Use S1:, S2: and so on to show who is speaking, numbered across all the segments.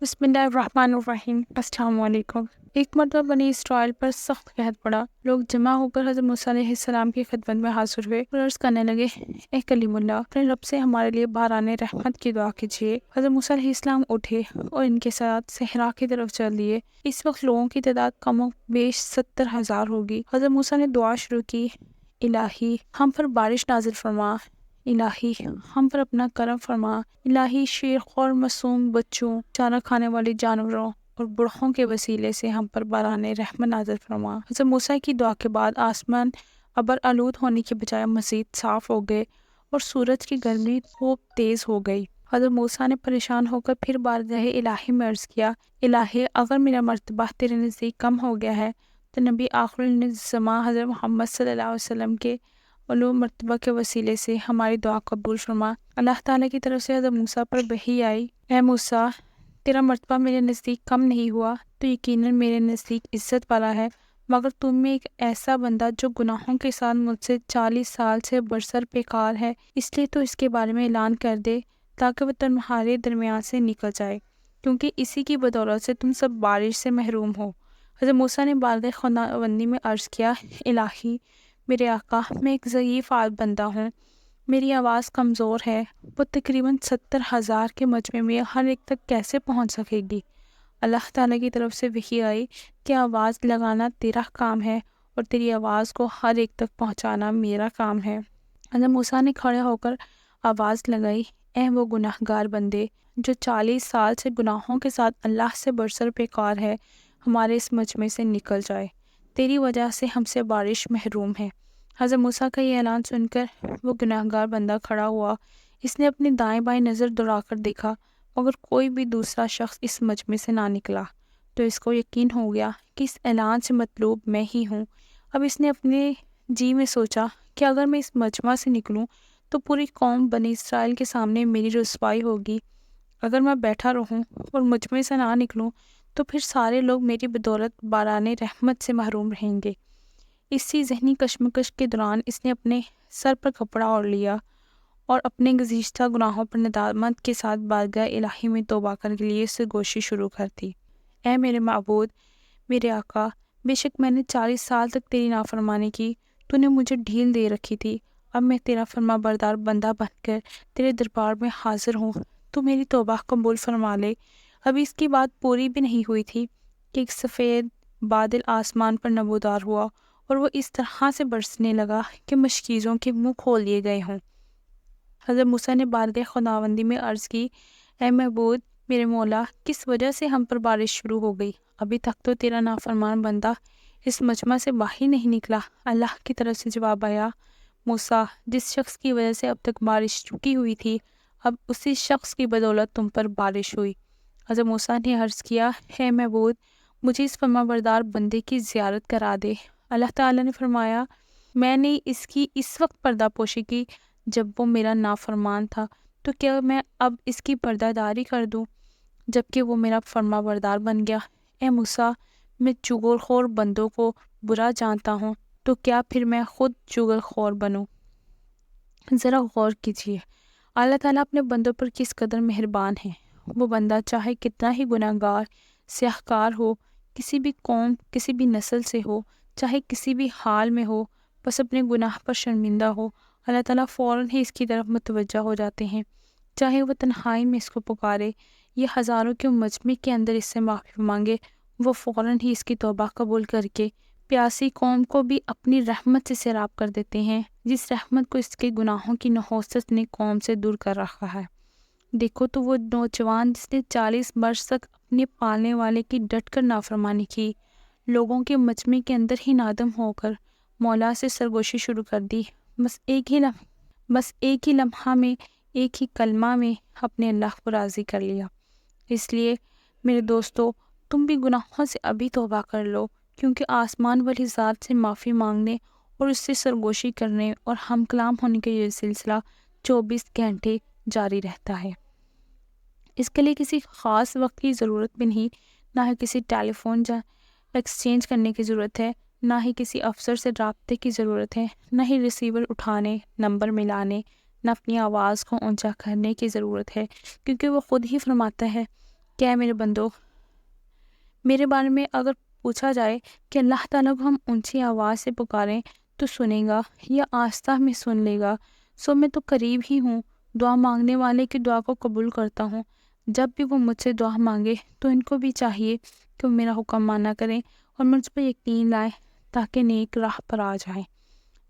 S1: بسم اللہ الرحمن الرحیم۔ السلام علیکم۔ ایک مرتبہ بنی اسرائیل پر سخت قحط پڑا۔ لوگ جمع ہو کر حضرت موسیٰ علیہ السلام کی خدمت میں حاضر ہوئے اور عرض کرنے لگے، اے کلیم اللہ، اپنے رب سے ہمارے لیے باران رحمت کی دعا کیجیے۔ حضرت موسیٰ علیہ السلام اٹھے اور ان کے ساتھ صحرا کی طرف چل دیے۔ اس وقت لوگوں کی تعداد کم و بیش 70,000 ہوگی۔ حضرت موسیٰ نے دعا شروع کی، الہی ہم پر بارش نازل فرما، الہی ہم پر اپنا کرم فرما، الہی شیر خور معصوم بچوں، چارہ کھانے والے جانوروں اور بڑھوں کے وسیلے سے ہم پر باران رحمت نازل فرما۔ حضرت موسیٰ کی دعا کے بعد آسمان ابر آلود ہونے کے بجائے مزید صاف ہو گئے اور سورج کی گرمی خوب تیز ہو گئی۔ حضرت موسیٰ نے پریشان ہو کر پھر بارگاہ الہی میں عرض کیا، الہی اگر میرا مرتبہ تیرے نزدیک کم ہو گیا ہے تو نبی آخر الزماں حضرت محمد صلی اللہ علیہ وسلم کے علو مرتبہ کے وسیلے سے ہماری دعا قبول فرما۔ اللہ تعالیٰ کی طرف سے حضرت موسیٰ پر وحی آئی، اے موسیٰ، تیرا مرتبہ میرے نزدیک کم نہیں ہوا تو یقیناً میرے نزدیک عزت والا ہے، مگر تم میں ایک ایسا بندہ جو گناہوں کے ساتھ مجھ سے 40 سال سے برسر پیکار ہے، اس لیے تو اس کے بارے میں اعلان کر دے تاکہ وہ تمہارے درمیان سے نکل جائے، کیونکہ اسی کی بدولت سے تم سب بارش سے محروم ہو۔ حضرت موسیٰ نے بارگاہ خداوندی میں عرض کیا، الہی میرے آقا، میں ایک ضعیف بندہ ہوں، میری آواز کمزور ہے، وہ تقریباً 70,000 کے مجمع میں ہر ایک تک کیسے پہنچ سکے گی؟ اللہ تعالیٰ کی طرف سے وحی آئی کہ آواز لگانا تیرا کام ہے اور تیری آواز کو ہر ایک تک پہنچانا میرا کام ہے۔ حضرت موسیٰ نے کھڑے ہو کر آواز لگائی، اے وہ گناہ گار بندے جو 40 سال سے گناہوں کے ساتھ اللہ سے برسر پیکار ہے، ہمارے اس مجمع سے نکل جائے، تیری وجہ سے ہم سے بارش محروم ہے۔ حضرت موسیٰ کا یہ اعلان سن کر وہ گناہ گار بندہ کھڑا ہوا۔ اس نے اپنی دائیں بائیں نظر دوڑا کر دیکھا مگر کوئی بھی دوسرا شخص اس مجمع سے نہ نکلا، تو اس کو یقین ہو گیا کہ اس اعلان سے مطلوب میں ہی ہوں۔ اب اس نے اپنے جی میں سوچا کہ اگر میں اس مجمع سے نکلوں تو پوری قوم بنی اسرائیل کے سامنے میری رسوائی ہوگی، اگر میں بیٹھا رہوں اور مجمع سے نہ نکلوں تو پھر سارے لوگ میری بدولت باران رحمت سے محروم رہیں گے۔ اسی ذہنی کشمکش کے دوران اس نے اپنے سر پر کپڑا اوڑھ لیا اور اپنے گزشتہ گناہوں پر ندامت کے ساتھ بارگاہ الہی میں توبہ کرنے کے لیے سرگوشی شروع کر دی۔ اے میرے معبود، میرے آقا، بے شک میں نے 40 سال تک تیری نافرمانی کی، تو نے مجھے ڈھیل دے رکھی تھی، اب میں تیرا فرما بردار بندہ بن کر تیرے دربار میں حاضر ہوں، تو میری توبہ قبول فرما لے۔ ابھی اس کی بات پوری بھی نہیں ہوئی تھی کہ ایک سفید بادل آسمان پر نمودار ہوا اور وہ اس طرح سے برسنے لگا کہ مشکیزوں کے منہ کھول دیے گئے ہوں۔ حضرت موسیٰ نے بارگاہ خداوندی میں عرض کی، اے معبود میرے مولا، کس وجہ سے ہم پر بارش شروع ہو گئی؟ ابھی تک تو تیرا نافرمان بندہ اس مجمع سے باہر نہیں نکلا۔ اللہ کی طرف سے جواب آیا، موسیٰ، جس شخص کی وجہ سے اب تک بارش رکی ہوئی تھی، اب اسی شخص کی بدولت تم پر بارش ہوئی۔ حضرت موسیٰ نے عرض کیا، اے معبود، مجھے اس فرما بردار بندے کی زیارت کرا دے۔ اللہ تعالیٰ نے فرمایا، میں نے اس کی اس وقت پردہ پوشی کی جب وہ میرا نافرمان تھا، تو کیا میں اب اس کی پردہ داری کر دوں جبکہ وہ میرا فرما بردار بن گیا؟ اے موسیٰ، میں چغل خور بندوں کو برا جانتا ہوں، تو کیا پھر میں خود چغل خور بنوں؟ ذرا غور کیجیے، اللہ تعالیٰ اپنے بندوں پر کس قدر مہربان ہے۔ وہ بندہ چاہے کتنا ہی گناہ گار سیاہ کار ہو، کسی بھی قوم، کسی بھی نسل سے ہو، چاہے کسی بھی حال میں ہو، بس اپنے گناہ پر شرمندہ ہو، اللہ تعالیٰ فوراً ہی اس کی طرف متوجہ ہو جاتے ہیں، چاہے وہ تنہائی میں اس کو پکارے یا ہزاروں کے مجمع کے اندر اس سے معافی مانگے، وہ فوراً ہی اس کی توبہ قبول کر کے پیاسی قوم کو بھی اپنی رحمت سے سیراب کر دیتے ہیں، جس رحمت کو اس کے گناہوں کی نحوست نے قوم سے دور کر رکھا ہے۔ دیکھو تو وہ نوجوان جس نے 40 برس تک اپنے پالنے والے کی ڈٹ کر نافرمانی کی، لوگوں کے مجمع کے اندر ہی نادم ہو کر مولا سے سرگوشی شروع کر دی، بس ایک ہی لمحہ میں، ایک ہی کلمہ میں اپنے اللہ کو راضی کر لیا۔ اس لیے میرے دوستو، تم بھی گناہوں سے ابھی توبہ کر لو، کیونکہ آسمان والی ذات سے معافی مانگنے اور اس سے سرگوشی کرنے اور ہم کلام ہونے کا یہ سلسلہ 24 گھنٹے جاری رہتا ہے۔ اس کے لیے کسی خاص وقت کی ضرورت بھی نہیں، نہ ہی کسی ٹیلی فون ایکسچینج کرنے کی ضرورت ہے، نہ ہی کسی افسر سے رابطے کی ضرورت ہے، نہ ہی ریسیور اٹھانے، نمبر ملانے، نہ اپنی آواز کو اونچا کرنے کی ضرورت ہے، کیونکہ وہ خود ہی فرماتا ہے، کیا ہے میرے بندو، میرے بارے میں اگر پوچھا جائے کہ اللہ تعالیٰ کو ہم اونچی آواز سے پکاریں تو سنے گا یا آہستہ میں سن لے گا؟ سو میں تو قریب ہی ہوں، دعا مانگنے والے کی دعا کو قبول کرتا ہوں۔ جب بھی وہ مجھ سے دعا مانگے تو ان کو بھی چاہیے کہ وہ میرا حکم مانا کریں اور مجھ پر یقین لائیں تاکہ نیک راہ پر آ جائیں۔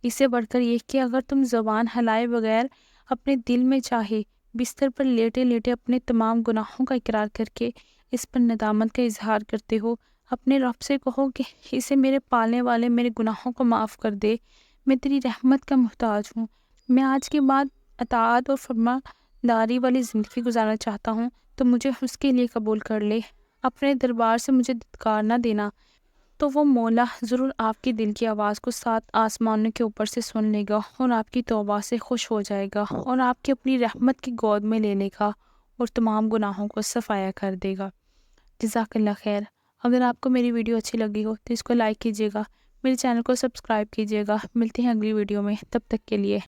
S1: اس سے بڑھ کر یہ کہ اگر تم زبان ہلائے بغیر اپنے دل میں چاہے بستر پر لیٹے لیٹے اپنے تمام گناہوں کا اقرار کر کے اس پر ندامت کا اظہار کرتے ہو، اپنے رب سے کہو کہ اسے میرے پالنے والے میرے گناہوں کو معاف کر دے، میں تیری رحمت کا محتاج ہوں، میں آج کے بعد اطاعت اور فرما داری والی زندگی گزارنا چاہتا ہوں، تو مجھے اس کے لیے قبول کر لے، اپنے دربار سے مجھے دھتکار نہ دینا۔ تو وہ مولا ضرور آپ کی دل کی آواز کو 7 آسمانوں کے اوپر سے سن لے گا اور آپ کی توبہ سے خوش ہو جائے گا اور آپ کی اپنی رحمت کی گود میں لے لے گا اور تمام گناہوں کو صفایا کر دے گا۔ جزاک اللہ خیر۔ اگر آپ کو میری ویڈیو اچھی لگی ہو تو اس کو لائک کیجیے گا، میرے چینل کو سبسکرائب کیجیے گا۔ ملتے ہیں اگلی ویڈیو میں، تب تک کے لیے